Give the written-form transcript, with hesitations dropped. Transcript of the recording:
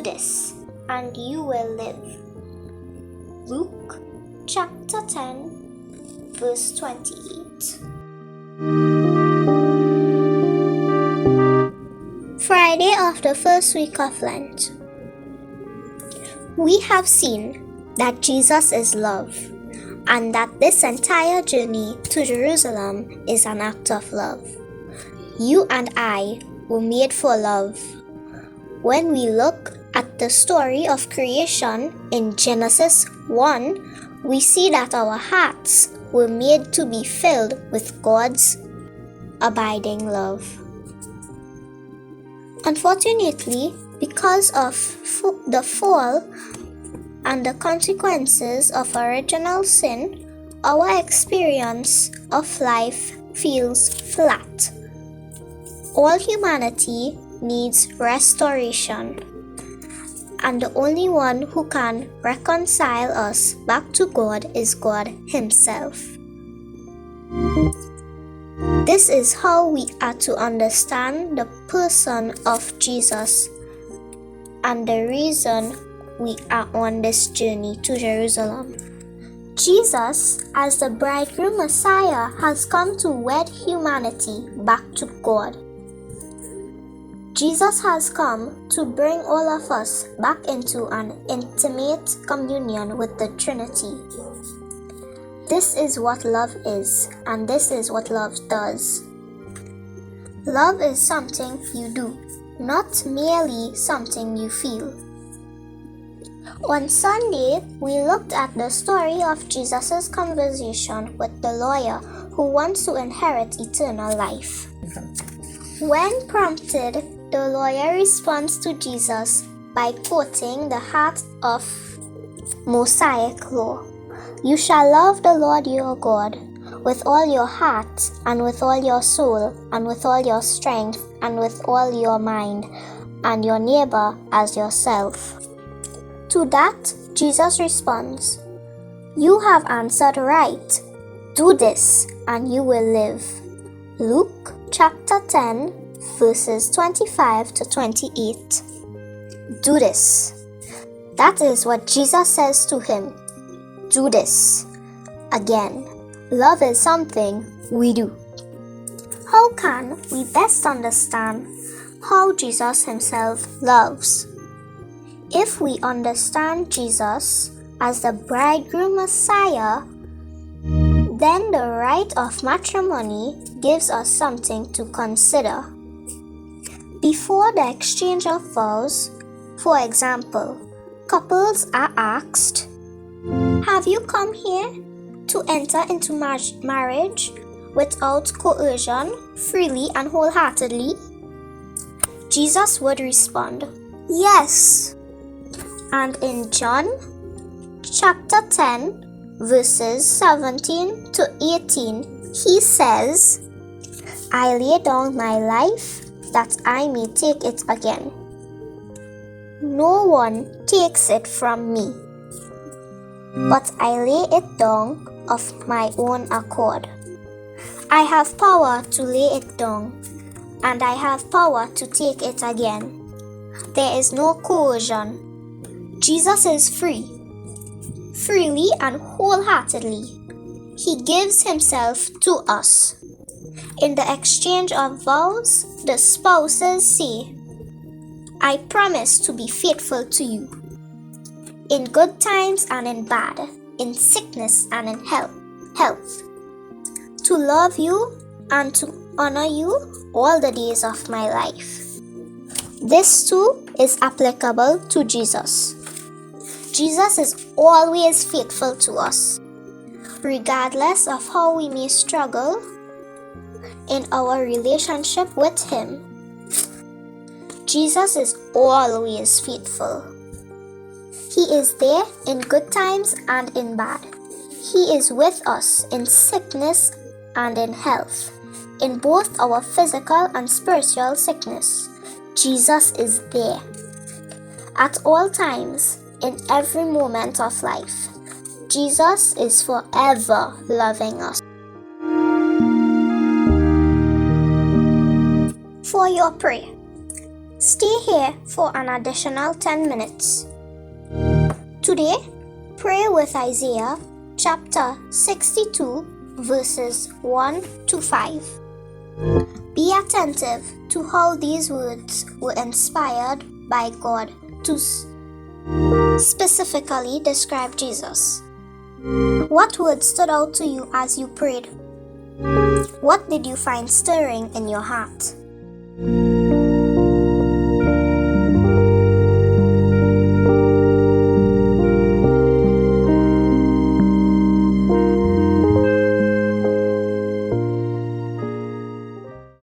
this, and you will live. Luke chapter 10, verse 28. Friday of the first week of Lent. We have seen that Jesus is love, and that this entire journey to Jerusalem is an act of love. You and I were made for love. When we look at the story of creation in Genesis 1, we see that our hearts were made to be filled with God's abiding love. Unfortunately, because of the fall and the consequences of original sin, our experience of life feels flat. All humanity needs restoration, and the only one who can reconcile us back to God is God Himself. This is how we are to understand the person of Jesus and the reason we are on this journey to Jerusalem. Jesus, as the bridegroom Messiah, has come to wed humanity back to God. Jesus has come to bring all of us back into an intimate communion with the Trinity. This is what love is, and this is what love does. Love is something you do, not merely something you feel. On Sunday, we looked at the story of Jesus' conversation with the lawyer who wants to inherit eternal life. When prompted, the lawyer responds to Jesus by quoting the heart of Mosaic law. You shall love the Lord your God with all your heart, and with all your soul, and with all your strength, and with all your mind, and your neighbor as yourself. To that, Jesus responds, You have answered right. Do this, and you will live. Luke chapter 10, verses 25 to 28. Do this. That is what Jesus says to him. Do this. Again, love is something we do. How can we best understand how Jesus Himself loves? If we understand Jesus as the bridegroom Messiah, then the rite of matrimony gives us something to consider. Before the exchange of vows, for example, couples are asked, Have you come here to enter into marriage without coercion, freely and wholeheartedly? Jesus would respond, Yes. And in John chapter 10, verses 17 to 18, He says, I lay down my life that I may take it again. No one takes it from me, but I lay it down of my own accord. I have power to lay it down, and I have power to take it again. There is no coercion. Jesus is free, freely and wholeheartedly. He gives Himself to us. In the exchange of vows, the spouses say, I promise to be faithful to you, in good times and in bad, in sickness and in health, to love you and to honor you all the days of my life. This too is applicable to Jesus. Jesus is always faithful to us, regardless of how we may struggle in our relationship with Him. Jesus is always faithful. He is there in good times and in bad. He is with us in sickness and in health, in both our physical and spiritual sickness. Jesus is there. At all times, in every moment of life, Jesus is forever loving us. For your prayer, Stay here for an additional 10 minutes. Today, pray with Isaiah chapter 62 verses 1 to 5. Be attentive to how these words were inspired by God to specifically describe Jesus. What words stood out to you as you prayed? What did you find stirring in your heart?